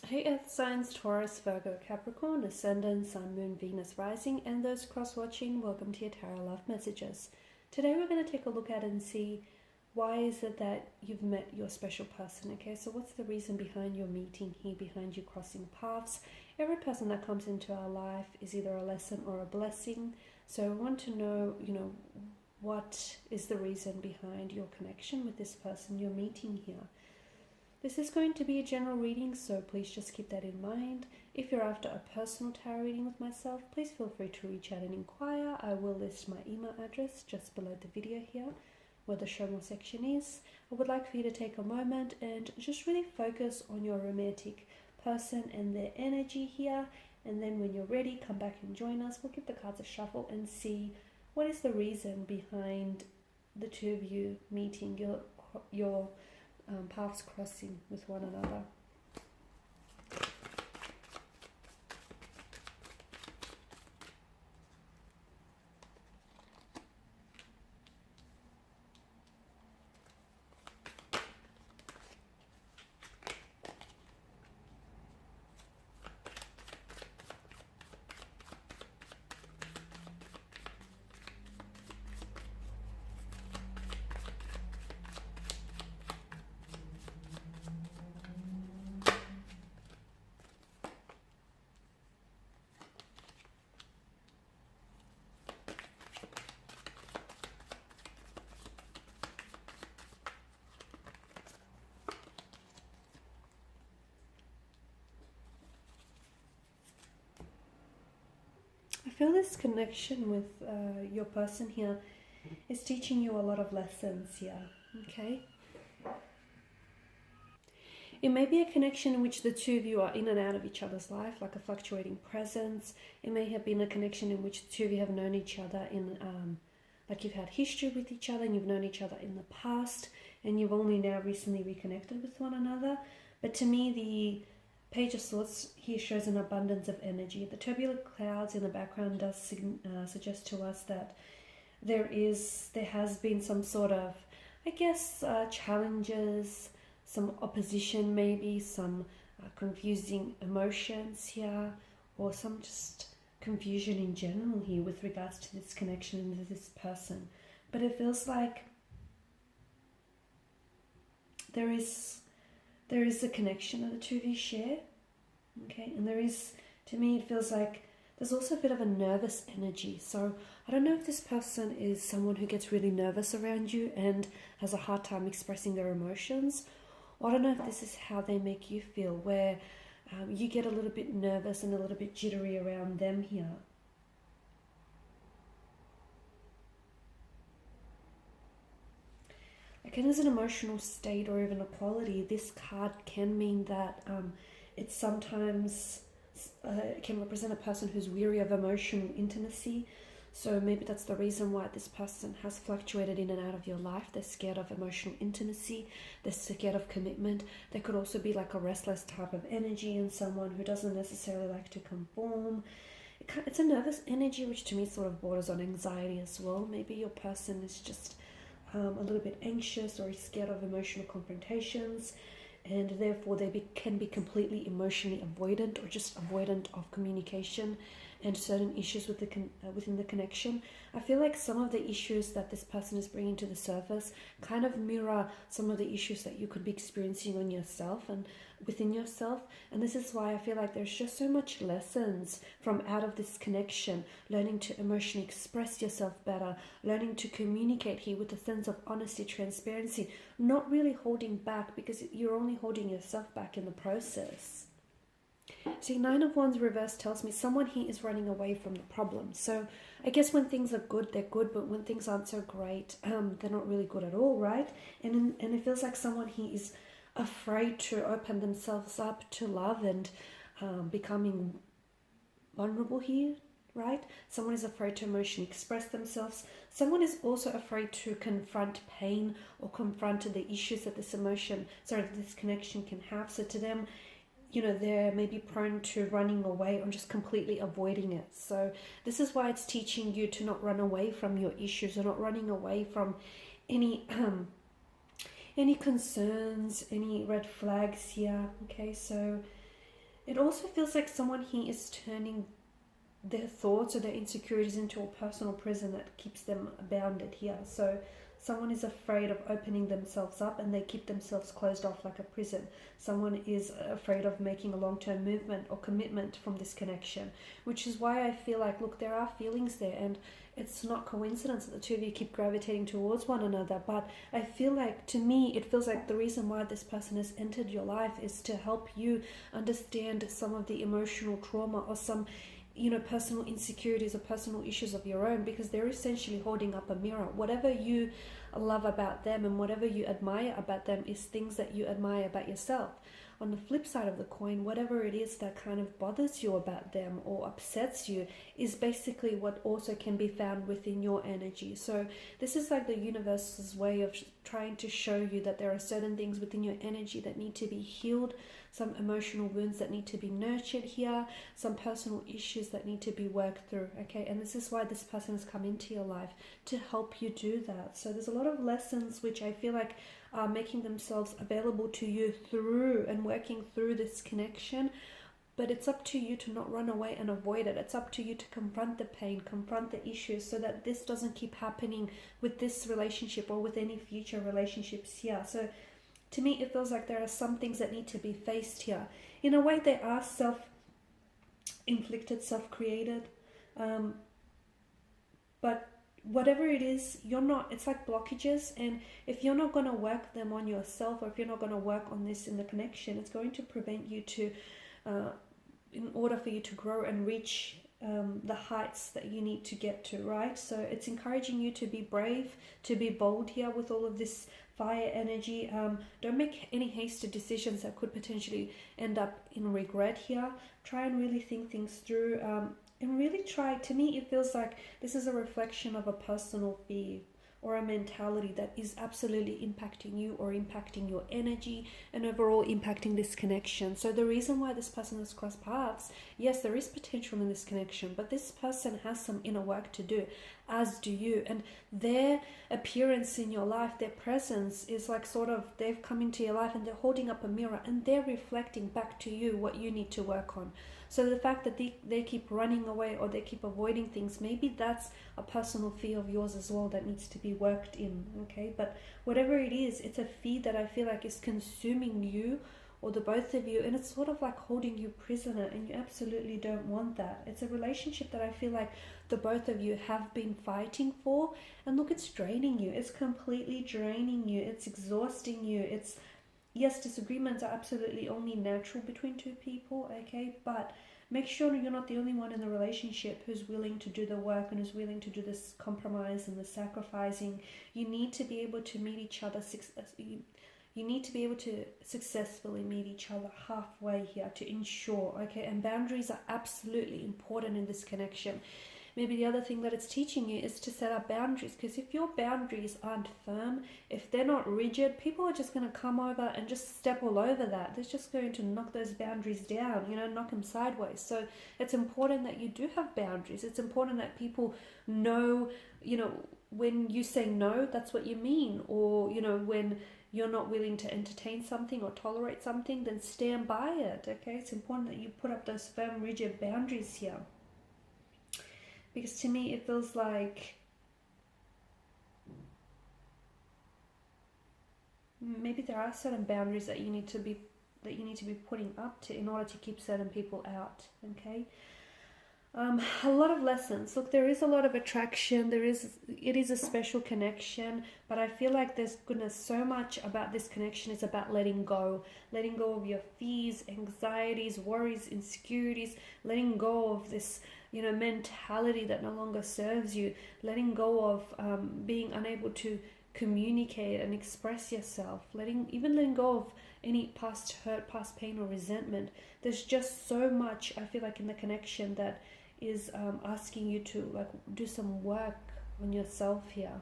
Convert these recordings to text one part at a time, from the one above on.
Hey Earth signs, Taurus, Virgo, Capricorn, Ascendant, Sun, Moon, Venus, Rising, and those cross-watching, welcome to your Tarot Love Messages. Today we're going to take a look at and see why is it that you've met your special person, okay? So what's the reason behind your meeting here, behind you crossing paths? Every person that comes into our life is either a lesson or a blessing. So we want to know, what is the reason behind your connection with this person you're meeting here? This is going to be a general reading, so please just keep that in mind. If you're after a personal tarot reading with myself, please feel free to reach out and inquire. I will list my email address just below the video here, where the show more section is. I would like for you to take a moment and just really focus on your romantic person and their energy here. And then when you're ready, come back and join us. We'll give the cards a shuffle and see what is the reason behind the two of you meeting, your paths crossing with one another. I feel this connection with your person here is teaching you a lot of lessons here, okay? It may be a connection in which the two of you are in and out of each other's life, like a fluctuating presence. It may have been a connection in which the two of you have known each other in, like you've had history with each other and you've known each other in the past and you've only now recently reconnected with one another. But to me, the Page of Swords here shows an abundance of energy. The turbulent clouds in the background does suggest to us that there has been some sort of, challenges, some opposition maybe, some confusing emotions here, or some just confusion in general here with regards to this connection and this person. But it feels like there is a connection that the two of you share, okay? And to me, it feels like there's also a bit of a nervous energy. So I don't know if this person is someone who gets really nervous around you and has a hard time expressing their emotions, or I don't know if this is how they make you feel, where you get a little bit nervous and a little bit jittery around them here. Like as an emotional state or even a quality, this card can mean that it sometimes can represent a person who's weary of emotional intimacy. So maybe that's the reason why this person has fluctuated in and out of your life. They're scared of emotional intimacy. They're scared of commitment. There could also be like a restless type of energy in someone who doesn't necessarily like to conform. It's a nervous energy, which to me sort of borders on anxiety as well. Maybe your person is just a little bit anxious or is scared of emotional confrontations, and therefore they can be completely emotionally avoidant or just avoidant of communication and certain issues within the connection. I feel like some of the issues that this person is bringing to the surface kind of mirror some of the issues that you could be experiencing on yourself and within yourself. And this is why I feel like there's just so much lessons from out of this connection, learning to emotionally express yourself better, learning to communicate here with a sense of honesty, transparency, not really holding back, because you're only holding yourself back in the process. See, Nine of Wands reverse tells me someone here is running away from the problem. So I guess when things are good, they're good, but when things aren't so great, they're not really good at all, right? And it feels like someone here is afraid to open themselves up to love and becoming vulnerable here, right? Someone is afraid to emotionally express themselves. Someone is also afraid to confront pain or confront the issues that this connection can have. So to them, they're maybe prone to running away or just completely avoiding it. So this is why it's teaching you to not run away from your issues or not running away from any concerns, any red flags here. Okay, so It also feels like someone here is turning their thoughts or their insecurities into a personal prison that keeps them bounded here. So someone is afraid of opening themselves up and they keep themselves closed off like a prison. Someone is afraid of making a long-term movement or commitment from this connection, which is why I feel like, look, there are feelings there, and it's not coincidence that the two of you keep gravitating towards one another. But I feel like, to me, it feels like the reason why this person has entered your life is to help you understand some of the emotional trauma or some, you know, personal insecurities or personal issues of your own, because they're essentially holding up a mirror. Whatever you love about them and whatever you admire about them is things that you admire about yourself. On the flip side of the coin, whatever it is that kind of bothers you about them or upsets you is basically what also can be found within your energy. So this is like the universe's way of trying to show you that there are certain things within your energy that need to be healed, some emotional wounds that need to be nurtured here, some personal issues that need to be worked through, okay? And this is why this person has come into your life, to help you do that. So there's a lot of lessons which I feel like are making themselves available to you through and working through this connection. But it's up to you to not run away and avoid it. It's up to you to confront the pain, confront the issues, so that this doesn't keep happening with this relationship or with any future relationships here. So to me, it feels like there are some things that need to be faced here. In a way, they are self-inflicted, self-created. But whatever it is, it's like blockages. And if you're not going to work them on yourself, or if you're not going to work on this in the connection, it's going to prevent you to, in order for you to grow and reach the heights that you need to get to, right? So it's encouraging you to be brave, to be bold here with all of this fire energy. Don't make any hasty decisions that could potentially end up in regret here. Try and really think things through, and really try. To me, it feels like this is a reflection of a personal fear or a mentality that is absolutely impacting you or impacting your energy and overall impacting this connection. So the reason why this person has crossed paths, yes, there is potential in this connection, but this person has some inner work to do, as do you. And their appearance in your life, their presence is like sort of, they've come into your life and they're holding up a mirror and they're reflecting back to you what you need to work on. So the fact that they keep running away or they keep avoiding things, maybe that's a personal fear of yours as well that needs to be worked in, okay? But whatever it is, it's a fear that I feel like is consuming you or the both of you, and it's sort of like holding you prisoner, and you absolutely don't want that. It's a relationship that I feel like the both of you have been fighting for, and look, it's draining you. It's completely draining you. It's exhausting you. It's, yes, disagreements are absolutely only natural between two people, okay? But make sure you're not the only one in the relationship who's willing to do the work and who's willing to do this compromise and the sacrificing. You need to be able to meet each other. You need to be able to successfully meet each other halfway here to ensure, okay? And boundaries are absolutely important in this connection. Maybe the other thing that it's teaching you is to set up boundaries, because if your boundaries aren't firm, if they're not rigid, people are just going to come over and just step all over that. They're just going to knock those boundaries down, knock them sideways. So it's important that you do have boundaries. It's important that people know, when you say no, that's what you mean. Or, when you're not willing to entertain something or tolerate something, then stand by it, okay? It's important that you put up those firm, rigid boundaries here. Because to me, it feels like maybe there are certain boundaries that you need to be putting up to in order to keep certain people out, okay? A lot of lessons. Look, there is a lot of attraction. It is a special connection, but I feel like there's so much about this connection is about letting go of your fears, anxieties, worries, insecurities, letting go of this, mentality that no longer serves you, letting go of being unable to communicate and express yourself, letting go of any past hurt, past pain or resentment. There's just so much, I feel like, in the connection that is asking you to do some work on yourself here.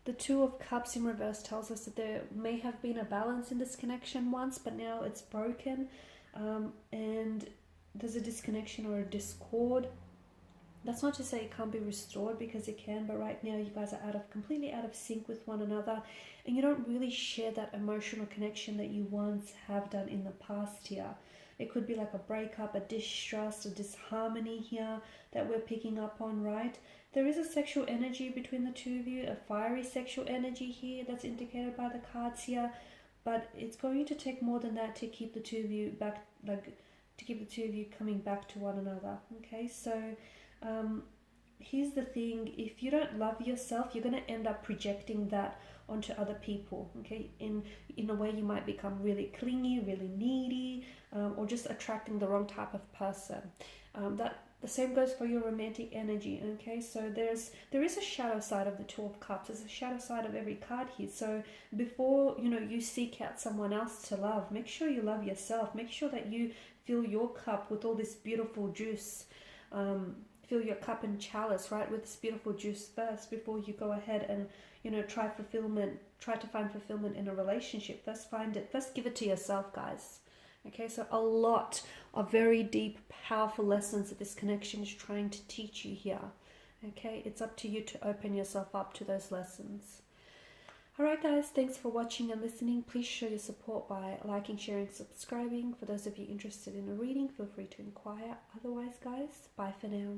The Two of Cups in reverse tells us that there may have been a balance in this connection once, but now it's broken, and there's a disconnection or a discord. That's not to say it can't be restored, because it can, but right now you guys are completely out of sync with one another, and you don't really share that emotional connection that you once have done in the past here. It could be like a breakup, a distrust, a disharmony here that we're picking up on, right? There is a sexual energy between the two of you, a fiery sexual energy here that's indicated by the cards here, but it's going to take more than that to keep the two of you back, like to keep the two of you coming back to one another. Okay, so here's the thing: if you don't love yourself, you're going to end up projecting that onto other people. Okay, in a way you might become really clingy, really needy, or just attracting the wrong type of person. That the same goes for your romantic energy. Okay, so there is a shadow side of the Two of Cups. There's a shadow side of every card here. So before you seek out someone else to love, make sure you love yourself. Make sure that you fill your cup with all this beautiful juice. Fill your cup and chalice, right, with this beautiful juice first before you go ahead and try to find fulfillment in a relationship. First give it to yourself, guys. Okay, so a lot of very deep, powerful lessons that this connection is trying to teach you here. Okay, it's up to you to open yourself up to those lessons. Alright guys, thanks for watching and listening. Please show your support by liking, sharing, subscribing. For those of you interested in a reading, feel free to inquire. Otherwise guys, bye for now.